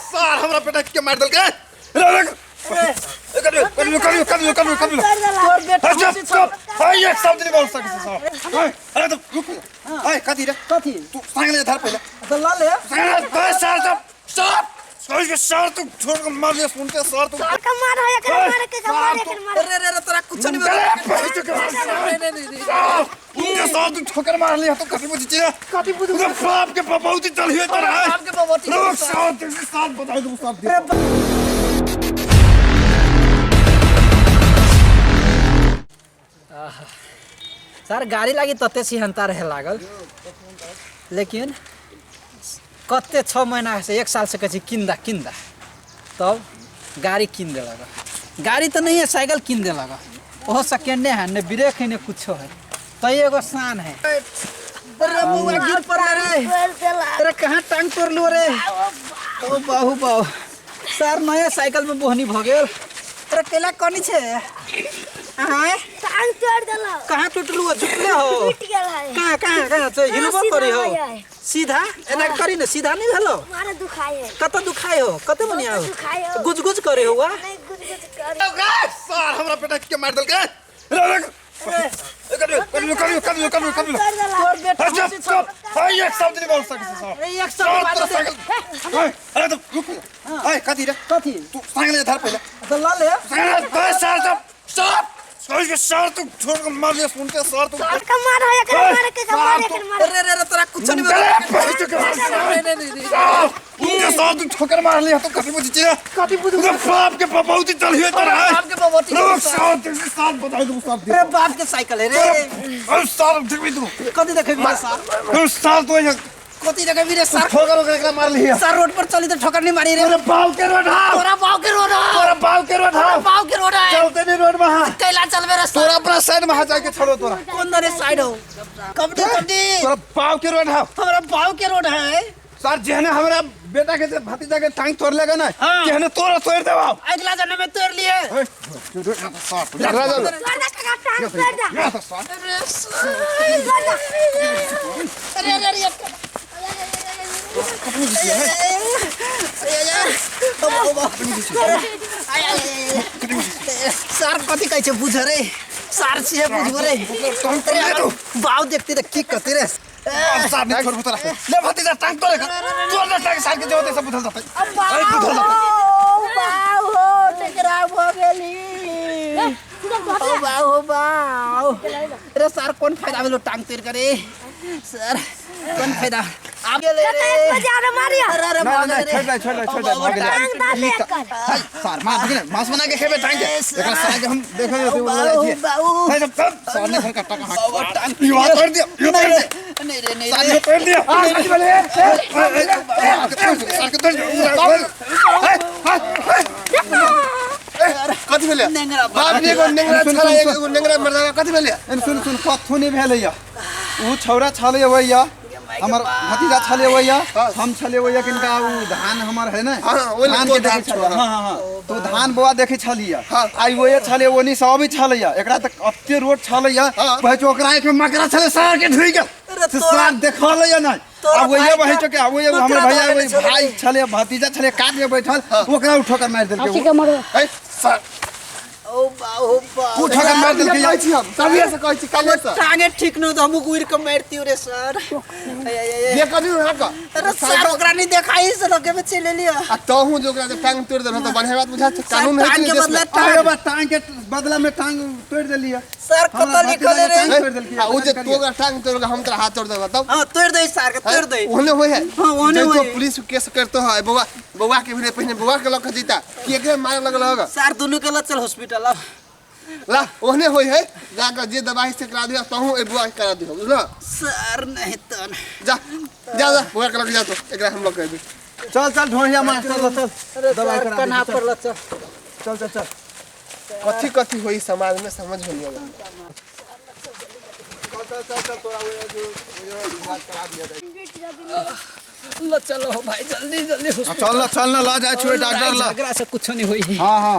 सार हमरा बेटा के मार देल के एक शब्द नहीं बोल सकते साहब। अरे तो रुक कथी रे कथी तू सांगले धर पहले तो ला ले सर स्टॉप सर तू छोड़ के मार ले सुन के सर तू का मार है के मार के मार के मार अरे रे तेरा कुछ नहीं ये सर तू ठोकर मार लिया तो कथी बुझी रे कथी बुझी बाप के पपौती चल हुए तो है बाप के पपौती रुक सर तू साथ बता दो सब सर गाड़ी लागी तते सिहंता रहे लागल लेकिन कते 6 महीना से 1 साल से कहे किंदा तब गाड़ी किन दे लगा। गाड़ी तो नहीं है साइकिल किन दे लगा ओहो सेकेंडे है न ब्रेक है न कुछ है तो एगो शान है। अरे बुआ गिर पड़ रे अरे कहाँ टांग तोड़ लो रे ओ बाहु सर नया साइकिल में बोहनी भ गेल। अरे केला कोनी छे हां टांग तोड़ देला कहाँ टूटलू झुकले हो टूट गेल है कहाँ से हिलबो करी हो सीधा एना करी न सीधा नहीं भेलो मारे दुखाई है कत दुखाई हो कत मनी आओ दुखाई हो गुज करे हुआ नहीं गुज कर सर हमरा बेटा के मार देल के एक शब्द नहीं बोल सकते साहब। एक सब अरे तो रुक कथी रे कथी तू सांगले धर पहले तो ला ले सर स्टॉप सर तू छोड़ के मार ले सुन के सर तू का मार है के मार के मार अरे रे तेरा कुछ नहीं ये सर तू ठोकर मार लिया तो कथी बुझी रे कथी बुझी बाप के पपौती चल हुए तो है बाप के पपौती रुक सर तू साथ बता दो सब अरे बाप के साइकिल है रे अरे सर देख भी तू कथी देखे मेरे सर सर तो ये कथी देखे मेरे सर ठोकर के एकरा मार लिया सर रोड पर चली तो ठोकर नहीं मारी रे अरे बाव के रोड हां तोरा बाव के रोड है तोरा बाव के रोड हां बाव के रोड है चलते नहीं रोड में हां कैला चल मेरे तोरा अपना साइड में हटा के छोड़ो तोरा कौन दरे साइड हो कबड्डी तोरा बाव के रोड हां हमारा बाव के रोड है सर जेहने हमरा बेटा के भतीजा के टांग तोड़ लेगा ना जेहने तोड़ देबा अगला जन्म में तोड़ लिए झगड़ा जा टांग तोड़ दे अरे सर कथी कहै छै बुझ रे सर से बुझबो रे बाव देखते त की कहते रे सर नहीं छोड़ तोरा ले भतीजा टांग तोड़ दे टांग सार के जवते सब बुझल जाते अरे बुझल बाव हो टेकरा भ गेली ओ बाव रे सर कौन फायदा भेलो टांग तोड़ करे सर कौन फायदा आ गेले रे बजा रे मारिया अरे छोड़ दे भाग ले सर मार दे मांस बना के खेबे टांग के एकरा सारा के हम देखे तो बोल रहे थे सर ने घर कट्टा कहां टांग युवा तोड़ दिया नहीं रे सर ने तोड़ दिया कथी बोले सर के कथी भेले नेंगरा बाप ने को नेंगरा छला एगो नेंगरा मरदा कथी भेले सुन कथु नहीं भेलैया उ छौरा छले भैया हमर भतीजा छले भैया हम छले भैया किनका उ धान हमर है ना धान के देखे छल हां तो धान बोआ देखे छलिया आई ओए छले ओनी सब भी छलिया एकरा त अत्ते रोड छलिया भाई ओकरा एक में मकरा छले सार के ढुई गेल सार देखलैया ना अब वही वही तो क्या वही हमर भैया वही भाई छले भतीजा छले काट के बैठल ओकरा उठोकर मार देल के सर ओ बाव उठा के मार देल के जाइ छी हम तभी से कहै छी काले से टांगे ठीक न त हम गुइर के मारती रे सर ये कभी ना का अरे सर ओकरा नहीं देखाई से रोके में चले लिया आ तहु जो ओकरा टांग तोड़ देल त बढ़िया बात बुझा कानून है टांग के बदला टांग के बदला में टांग तोड़ देलिया सर कतल लिखल रे उ जे तोगा टांग तोड़ के हम तोरा हाथ तोड़ देबा तब हां तोड़ दे सर के तोड़ दे ओने होय है हां ओने जो होय पुलिस केस करतो है बौआ के भी पहिने बौआ के लक जीता कि एकरे मार लगल होगा सर दोनों के चल हॉस्पिटल अब ला ओने होय है जाकर जे दवाई से करा दिया तहु ए बुआ करा दियो बुझलो सर नहीं तो जा बुआ के लग जा तो एकरा हम लोग कह दे चल ढोहिया मार चल दवाई करा कन्हा पर चल कथी होई समाज में समझ में नहीं आवे चल तोरा वो करा दिया लो चलो भाई जल्दी चल ना ला जाए छुए डॉक्टर ला झगड़ा से कुछ नहीं होई हां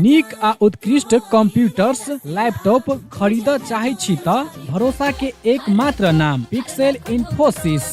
नीक आ उत्कृष्ट कंप्यूटर्स लैपटॉप खरीद चाहे छी त भरोसा के एकमात्र नाम पिक्सेल इन्फोसिस।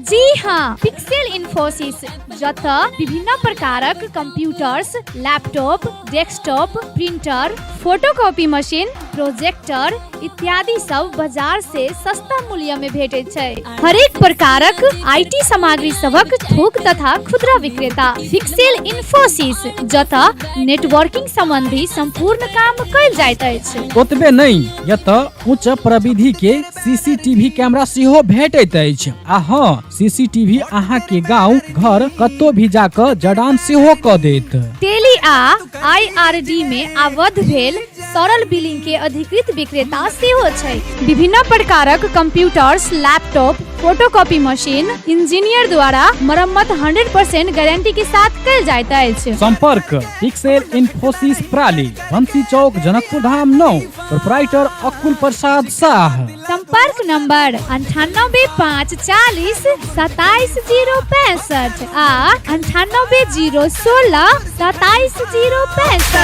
जी हाँ, पिक्सेल इन्फोसिस जतऽ विभिन्न प्रकारक computers, laptop, desktop, printer, photocopy machine, projector इत्यादि सब बाजार से सस्ता मूल्य में भेटै छै। हरेक प्रकारक आईटी सामग्री सबक थोक तथा खुदरा विक्रेता पिक्सेल इन्फोसिस जतऽ नेटवर्किंग संबंधी संपूर्ण काम कयल जाइत अछि। ओतबे नहीं, यतऽ उच्च प्रविधि के सीसीटीवी कैमरा सेहो भेटैत अछि। आ हाँ, सीसीटीवी अहाँ के गांव घर कतौ भी जाकर जड़ान सेहो क देत। टेली आ आईआरडी में आबद्ध भेल सरल बिलिंग के अधिकृत विक्रेता सेहो छै। विभिन्न प्रकारक computers, laptop, photocopy machine engineer द्वारा मरम्मत 100% गारंटी के साथ कयल जाइत अछि। संपर्क पिक्सेल इन्फोसिस प्राली, बंसी चौक, जनकपुर धाम 9, प्रोप्राइटर अकुल प्रसाद शाह। संपर्क नंबर 98540 27065 आ 98016 27065।